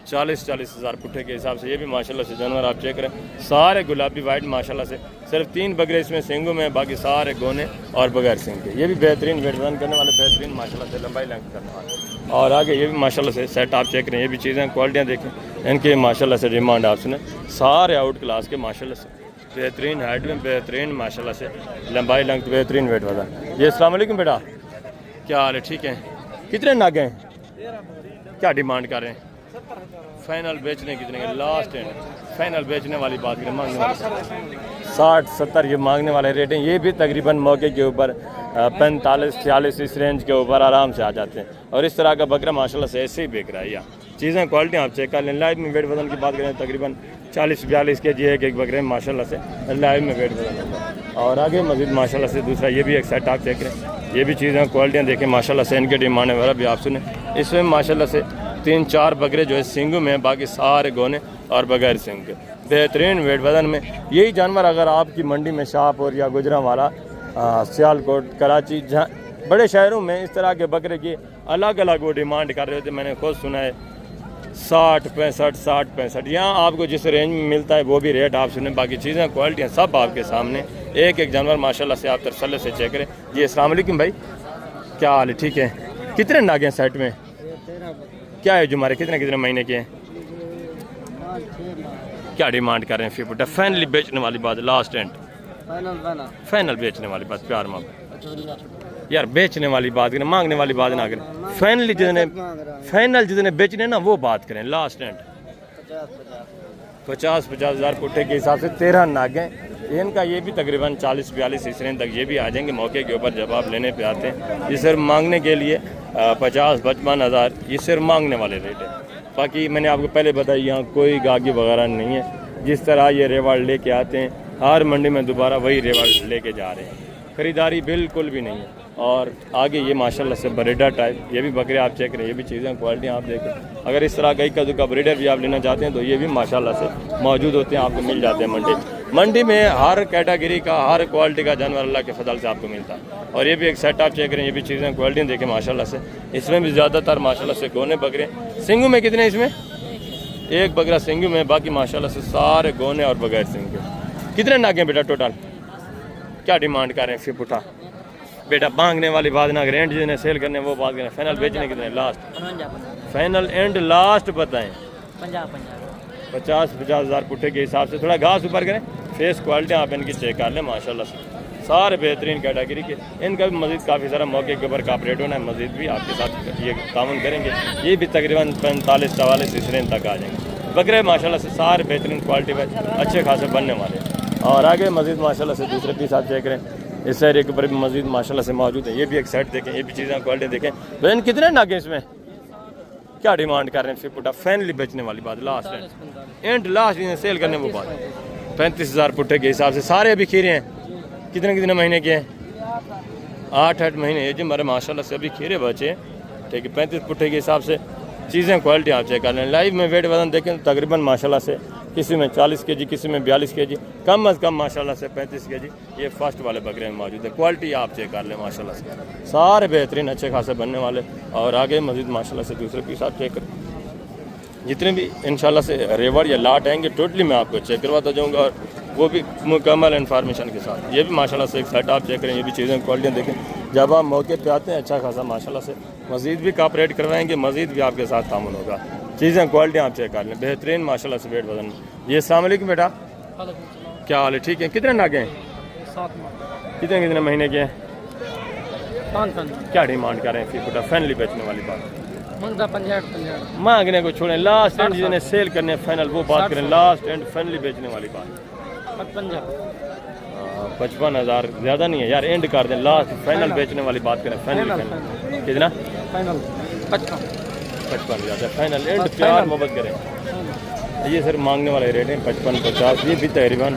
40 हज़ार पुट्ठे के हिसाब से ये भी माशाल्लाह से जानवर आप चेक करें, सारे गुलाबी वाइट माशाल्लाह से, सिर्फ 3 बकरे इसमें सिंगों में, बाकी सारे गोने और बगैर सिंग के। ये भी बेहतरीन वेट वजन करने वाले, बेहतरीन माशाल्लाह से लंबाई लेंथ करने वाले। और आगे ये भी माशाल्लाह से सेट आप चेक करें, ये भी चीज़ें क्वालिटियाँ देखें, इनकी माशाल्लाह से डिमांड आप सुने, सारे आउट क्लास के माशाल्लाह से, बेहतरीन हाइट में, बेहतरीन माशाल्लाह से लंबाई लेंथ, बेहतरीन वेट वजन। जी अस्सलाम वालेकुम बेटा, क्या हाल है? ठीक है। कितने नागे हैं? क्या डिमांड कर रहे हैं? फाइनल बेचने कितने के? लास्ट एंड फाइनल बेचने वाली बात करें, मांगने वाली 60-70 ये मांगने वाले रेट हैं, ये भी तकरीबन मौके के ऊपर 45-46 इस रेंज के ऊपर आराम से आ जाते हैं। और इस तरह का बकरा माशाल्लाह से ऐसे ही बिक रहा है। या चीज़ें क्वालिटी आप चेक कर लें। लाइव में वेट वजन की बात करें तकरीबन 40-42 के जी एक बकरे में माशाल्लाह से लाइव में वेट वजन होता है। और आगे मजीद माशाल्लाह से दूसरा ये भी एक सेट आप चेक करें, ये भी चीज़ें क्वालिटियाँ देखें माशाल्लाह से, इनके डिमांड वगैरह भी आप सुने। इसमें माशाल्लाह से 3-4 बकरे जो है सिंगों में, बाकी सारे गोने और बगैर सिंग के, बेहतरीन वेट वजन में। यही जानवर अगर आपकी मंडी में शाहपुर या गुजरांवाला, सियालकोट, कराची, जहाँ बड़े शहरों में इस तरह के बकरे की अलग अलग वो डिमांड कर रहे थे, मैंने खुद सुना है 60-65 यहाँ आपको जिस रेंज में मिलता है वो भी रेट आप सुने। बाकी चीज़ें क्वालिटियाँ सब आपके सामने, एक जानवर माशाल्लाह से आप तसल्ली से चेक करें। जी अस्सलाम वालेकुम भाई, क्या हाल है? ठीक है। कितने नागे हैं सेट में? क्या है जुमारे? कितने महीने के हैं? क्या डिमांड कर रहे हैं? 50 फाइनली बेचने वाली बात, लास्ट एंड फाइनल बेचने वाली बात, प्यार माँ यार बेचने वाली बात करें, मांगने वाली बात ना करें, फाइनली जितने फाइनल जितने बेचने ना वो बात करें, लास्ट एंड 50-50 हज़ार पुट्ठे के हिसाब से 13 नागें। इनका ये भी तकरीबन 40-42 इस रेंज तक ये भी आ जाएंगे। मौके के ऊपर जब आप लेने पे आते हैं, ये सिर्फ मांगने के लिए 50-55 हज़ार ये सिर्फ मांगने वाले रेट है। बाकी मैंने आपको पहले बताया यहाँ कोई गागी वगैरह नहीं है। जिस तरह ये रेवाड़ लेके आते हैं, हर मंडी में दोबारा वही रेवाड़ लेके जा रहे हैं। ख़रीदारी बिल्कुल भी नहीं है। और आगे ये माशाल्लाह से ब्रीडर टाइप, ये भी बकरे आप चेक करें, ये भी चीज़ें क्वालिटी आप देखें। अगर इस तरह का दुका ब्रीडर भी आप लेना चाहते हैं तो ये भी माशाल्लाह से मौजूद होते हैं, आपको मिल जाते हैं मंडी में। हर कैटेगरी का, हर क्वालिटी का जानवर अल्लाह के फजल से आपको मिलता है। और ये भी एक सेट आप चेक करें, ये भी चीज़ें क्वालिटी देखें माशाल्लाह से। इसमें भी ज़्यादातर माशाल्लाह से गोने बकरे। सिंगू में कितने इसमें? एक बकरा सिंगू में, बाकी माशाल्लाह से सारे गोने और बगैर सिंग के। कितने नागे बेटा टोटल? क्या डिमांड कर रहे हैं? फिर उठा बेटा, मांगने वाली बात ना करें, एंड जिन्हें सेल करने वो बात करें। फाइनल बेचने कितने? लास्ट फाइनल एंड लास्ट बताएं। 50-50 हज़ार पुट्ठे के हिसाब से। थोड़ा घास ऊपर करें, फेस क्वालिटी आप इनकी चेक कर लें माशाल्लाह से। सारे बेहतरीन कैटेगरी के। इनका भी मज़ीद काफ़ी सारा मौके के ऊपर कापरेट होना है, मज़ीद भी आपके साथ ये ताउन करेंगे। ये भी तकरीबन 45-44 इस रेंज तक आ जाएंगे बकरे माशाल्लाह से। सारे बेहतरीन क्वालिटी में अच्छे खासे बनने वाले हैं। और आगे मज़ीद माशाल्लाह से दूसरे पीस आप चेक करें, इस साइड के ऊपर भी मज़ीद माशाल्लाह से मौजूद है। ये भी एक सेट देखें, ये भी चीज़ें क्वालिटी देखें। तो इन कितने नागे इसमें? क्या डिमांड कर रहे हैं? फिर पुट्ठा फैनली बेचने वाली बात, लास्ट एंड लास्ट इन्हें सेल करने वो बात। 35 हज़ार पुट्ठे के हिसाब से। सारे अभी खीरे हैं। कितने महीने के हैं? 8-8 महीने एज हमारे माशाल्लाह से अभी खीरे बचे हैं। ठीक है, 35 पुट्ठे के हिसाब से चीज़ें क्वालिटी आप चेक कर लें। लाइव में वेट वजन देखें तो तकरीबन माशाल्लाह से किसी में 40 kg, किसी में 42 kg, कम अज़ कम माशाल्लाह से 35 kg ये फर्स्ट वाले बकरे में मौजूद है। क्वालिटी आप चेक कर लें माशाल्लाह से। सारे बेहतरीन अच्छे खासे बनने वाले। और आगे मज़ीद माशाल्लाह से दूसरे पीस आप चेक करें। जितने भी इंशाल्लाह से रेवड़ या लाट आएंगे टोटली मैं आपको चेक करवाता जाऊँगा, और वो भी मुकम्मल इन्फॉर्मेशन के साथ। ये भी माशाल्लाह से एक सेट आप चेक करें, ये भी चीज़ें क्वालिटियाँ देखें। जब आप मौके पे आते हैं अच्छा खासा माशाल्लाह से मज़ीद भी कॉपरेट करवाएंगे, मज़ीद भी आपके साथ तामुन होगा। चीज़ें क्वालिटी आप चेक कर लें, बेहतरीन माशाल्लाह से वेट वजन। ये अस्सलाम वालेकुम बेटा, क्या हाल है? ठीक है। कितने नागे हैं? 7 कितने महीने के हैं? 5 क्या डिमांड कर रहे हैं? फिर बेटा फैनली बेचने वाली बात। मंगता 50 मांगने को छोड़ें, लास्ट एंड जिन्हें सेल करने फाइनल वो बात करें। लास्ट एंड फैनली बेचने वाली बात 55 हज़ार ज़्यादा नहीं है यार, एंड कर दें। लास्ट फाइनल बेचने वाली बात करें। फाइनल कितना? फाइनल 55 ज़्यादा। फाइनल एंड प्यार मोहब्बत करें। ये सिर्फ मांगने वाले रेट हैं 55-50। ये भी तकरीबन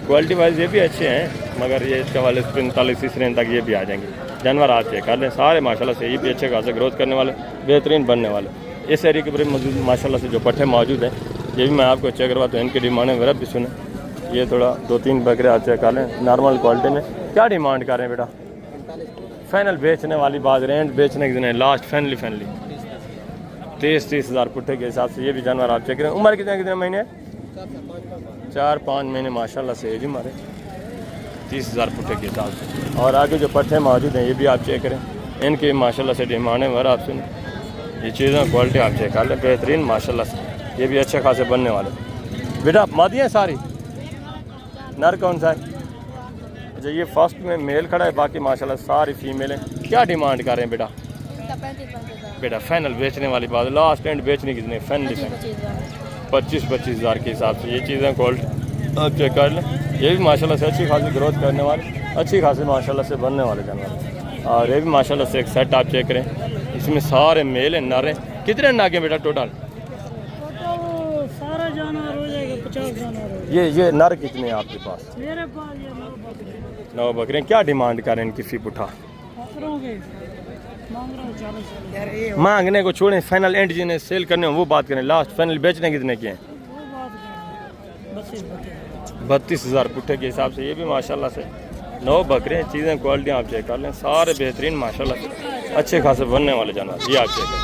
क्वालिटी वाइज ये भी अच्छे हैं, मगर ये इसका वाले 45 रेंज तक ये भी आ जाएंगे। जानवर आप चेक कर लें, सारे माशाल्लाह से ये भी अच्छे खासे ग्रोथ करने वाले, बेहतरीन बनने वाले। इस एरिया के ऊपर मौजूद माशाल्लाह से जो पट्टे मौजूद हैं ये भी मैं आपको चेक करवाता हूँ। इनकी डिमांड वगैरह भी सुने। ये थोड़ा 2-3 बकरे आप चेक कर लें नॉर्मल क्वालिटी में। क्या डिमांड कर रहे हैं बेटा? फाइनल बेचने वाली बात, रेंट बेचने के दिन लास्ट फैनली 30 हज़ार पुट्ठे के हिसाब से। ये भी जानवर आप चेक करें। उम्र कितने महीने? 4-5 महीने माशाल्लाह से एज हमारे। 30 हज़ार पुट्ठे के हिसाब से। और आगे जो पट्टे मौजूद हैं ये भी आप चेक करें। इनकी माशाल्लाह से डिमांड है वगैरह आप सुने। ये चीज़ें क्वालिटी आप चेक कर लें, बेहतरीन माशाल्लाह से। ये भी अच्छे खासे बनने वाले। बेटा मादी है सारी? नर कौन सा है? अच्छा, ये फर्स्ट में मेल खड़ा है, बाकी माशाल्लाह सारी फीमेल हैं। क्या डिमांड कर रहे हैं बेटा? बेटा फाइनल बेचने वाली बात, लास्ट एंड बेचने कितने? फैनली 25 हज़ार के हिसाब से। ये चीज़ें क्वालिटी आप चेक कर लें। ये भी माशाल्लाह से अच्छी खासी ग्रोथ करने वाले, अच्छी खासी माशाल्लाह से बनने वाले जानवर। और ये भी माशाल्लाह से एक सेट आप चेक करें। इसमें सारे मेल हैं, नर हैं। कितने नागे बेटा टोटल? सारा जानवर हो जाएगा 50 जानवर। ये नर कितने हैं आपके पास? मेरे पास ये 9 बकरे। क्या डिमांड करें इनकी फी पुठा? मांगने को छोड़ें, फाइनल एंड जिन्हें सेल करने हो वो बात करें। लास्ट फाइनल बेचने कितने के हैं? 32 हज़ार पुट्ठे के हिसाब से। ये भी माशाल्लाह से 9 बकरे हैं। चीज़ें क्वालिटी आप चेक कर लें, सारे बेहतरीन माशाल्लाह से अच्छे खासे बनने वाले जानवर। ये आप चेक करें,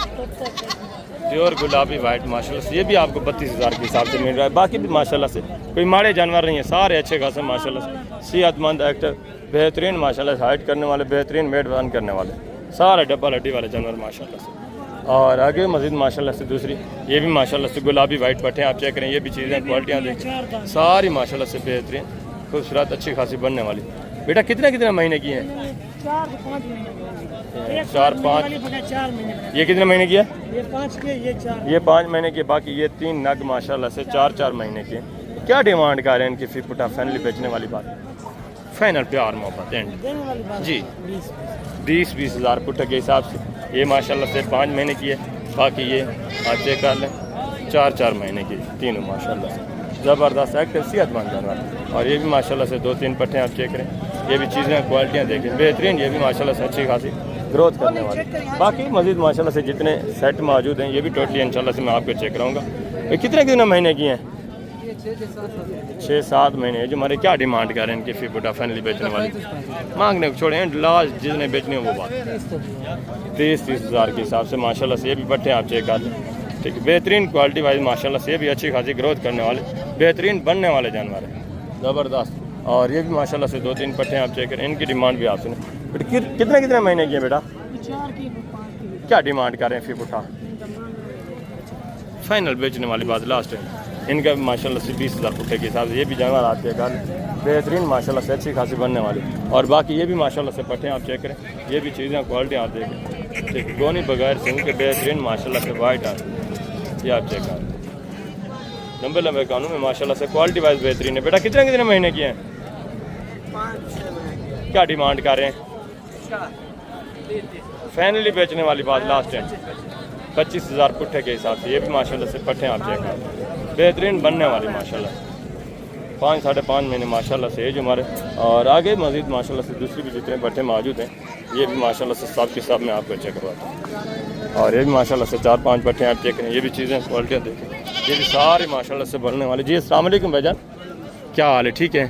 प्योर गुलाबी वाइट माशाल्लाह से। ये भी आपको 32 हज़ार के हिसाब से मिल रहा है। बाकी भी माशाल्लाह से कोई माड़े जानवर नहीं है, सारे अच्छे खासे माशाल्लाह से। सेहतमंद एक्टर, बेहतरीन माशाल्लाह से हाइट करने वाले, बेहतरीन वेट वजन करने वाले, सारे डब्बा लड्डी वाले जानवर माशाल्लाह से। और आगे मज़ीद माशाल्लाह से दूसरी ये भी माशाल्लाह से गुलाबी वाइट पट्टे आप चेक करें। ये भी चीज़ें क्वालिटियाँ देखें, सारी माशाल्लाह से बेहतरीन खूबसूरत अच्छी खासी बनने वाली। बेटा कितने महीने की हैं? हैं 4-5। 4 महीने। ये कितने महीने की है? ये 5 के, ये 4। ये 5 महीने की, बाकी ये 3 नग माशाल्लाह से 4-4 महीने के। क्या डिमांड कर रहे हैं इनकी फी पुटा फैमिली बेचने वाली बात? फाइनल प्यार मोहब्बत एंड देने वाली बात जी 20 हज़ार पुटा के हिसाब से। ये माशाल्लाह से 5 महीने की है, बाकी ये आप चेक कर लें 4-4 महीने की, तीनों माशाल्लाह से ज़बरदस्त एक्टिव सेहतमंद जानवर। और ये भी माशाल्लाह से 2-3 पट्टे आप चेक करें, ये भी चीज़ें क्वालिटियाँ देखें बेहतरीन, ये भी माशाल्लाह से अच्छी खासी ग्रोथ करने वाले। बाकी मज़ीद माशाल्लाह से जितने सेट मौजूद हैं ये भी टोटली इंशाल्लाह से मैं आपको चेक कराऊँगा। ये कितने महीने की हैं? 6-7 महीने। जो हमारे क्या डिमांड कर रहे हैं इनकी फी पुटा फैमिली बेचने वाले? मांगने को छोड़े, लास्ट जिसने बेचने वो बात 30 हज़ार के हिसाब से माशाल्लाह से ये भी पट्टे आप चेक कर लें। ठीक है, बेहतरीन क्वालिटी वाइज माशाल्लाह से ये भी अच्छी खासी ग्रोथ करने वाले, बेहतरीन बनने वाले जानवर हैं, ज़बरदस्त। और ये भी माशाल्लाह से 2-3 पट्टे आप चेक करें, इनकी डिमांड भी आपसे कितने महीने की है बेटा? 4 की, 5 की। क्या डिमांड कर रहे हैं फी पुटा? फाइनल बेचने वाली बात लास्ट है। इनका भी माशाल्लाह से 20 हज़ार पुट्टे के हिसाब से ये भी जानवर आते हैं घर, बेहतरीन माशाल्लाह से अच्छी खासी बनने वाली। और बाकी ये भी माशाल्लाह से पट्टे आप चेक करें, ये भी चीज़ें क्वालिटी आप देखें। ठीक, गोनी बगैर सिंह के बेहतरीन माशाल्लाह से वाइट आते, ये आप चेक करें। लंबे लंबे कानों में माशाल्लाह से क्वालिटी वाइज बेहतरीन है। बेटा कितने महीने की हैं? 5-6 महीने। क्या डिमांड कर रहे हैं? फाइनली बेचने वाली बात लास्ट है 25 हज़ार पुट्ठे के हिसाब से। ये भी माशाल्लाह से पट्टे आप चेक करें, बेहतरीन बनने वाली माशाल्लाह। 5-5.5 महीने माशाल्लाह से एज हमारे। और आगे मज़ीद माशाल्लाह से दूसरी भी जितने पट्टे मौजूद हैं ये भी माशाल्लाह से सब के सब मैं आपको चेक करवाता हूँ। और ये भी माशाल्लाह से 4-5 पट्टे आप चेक करें, ये भी चीज़ें क्वालिटियाँ देखें, ये भी सारी माशाल्लाह से बनने वाली। जी अस्सलाम वालेकुम भाईजान, क्या हाल है? ठीक है।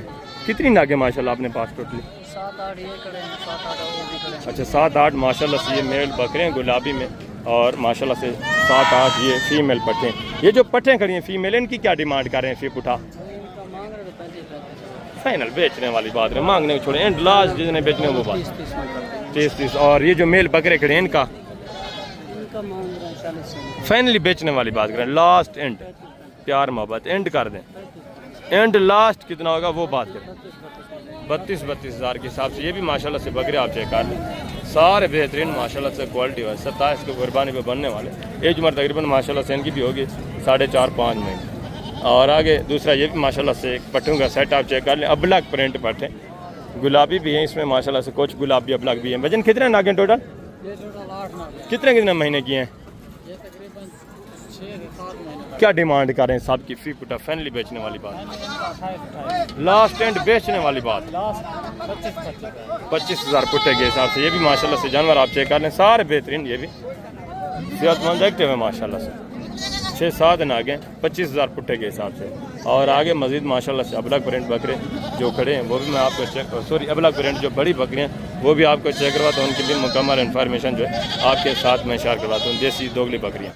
कितनी नागे माशाल्लाह अपने पास टोटली? 7-8 ये खड़े हैं, 7-8 और भी खड़े हैं। अच्छा 7-8 माशाल्लाह से ये मेल बकरे हैं गुलाबी में, और माशाल्लाह से 7-8 ये फीमेल पट्टे हैं। ये जो पट्टे खड़ी हैं फीमेल, इनकी क्या डिमांड कर रहे हैं फी पुठा? इनका मांग रहे थे 35। फाइनल बेचने वाली बात है, मांगने को छोड़े, एंड लास्ट जिसने बेचने वो बात 30 30। और ये जो मेल बकरे खड़े हैं इनका मांग रहे हैं 40। फाइनली बेचने वाली बात करें, लास्ट एंड प्यार मोहब्बत एंड कर दें, एंड लास्ट कितना होगा वो बात करें। 32 हज़ार के हिसाब से ये भी माशाल्लाह से बकरे आप चेक कर लें, सारे बेहतरीन माशाल्लाह से क्वालिटी है। 27 को कुर्बानी पे बनने वाले, एज उम्र तकरीबन माशाल्लाह से इनकी भी होगी 4.5-5 महीने। और आगे दूसरा ये भी माशाल्लाह से पट्टों का सेट आप चेक कर लें, अबलग प्रिंट पट्टे गुलाबी भी हैं इसमें माशाल्लाह से, कुछ गुलाबी अबलग भी हैं। वजन कितने नागे टोटल? ये टोटल 8 नाग है। कितने महीने की हैं? ये तकरीबन 6-7 महीने। क्या डिमांड कर रहे हैं साहब की फी पुटा फैमिली बेचने वाली बात? 28 लास्ट एंड बेचने वाली बात लास्ट 25। 25 हज़ार पुट्टे के हिसाब से। ये भी माशाल्लाह से जानवर आप चेक कर लें, सारे बेहतरीन, ये भी सेहतमंद एक्टिव है माशाल्लाह से। 6-7 नागे 25 हज़ार पुट्टे के हिसाब से। और आगे मजीद माशाल्लाह से अबलग प्रिंट बकरे जो खड़े हैं वो भी मैं आपको चेक अबलग प्रिंट जो बड़ी बकरियाँ वो भी आपको चेक करवाता हूँ, उनकी भी मुकम्मल इन्फॉर्मेशन जो है आपके साथ मैं शेयर करवाता हूँ। देसी दोगली बकरियाँ।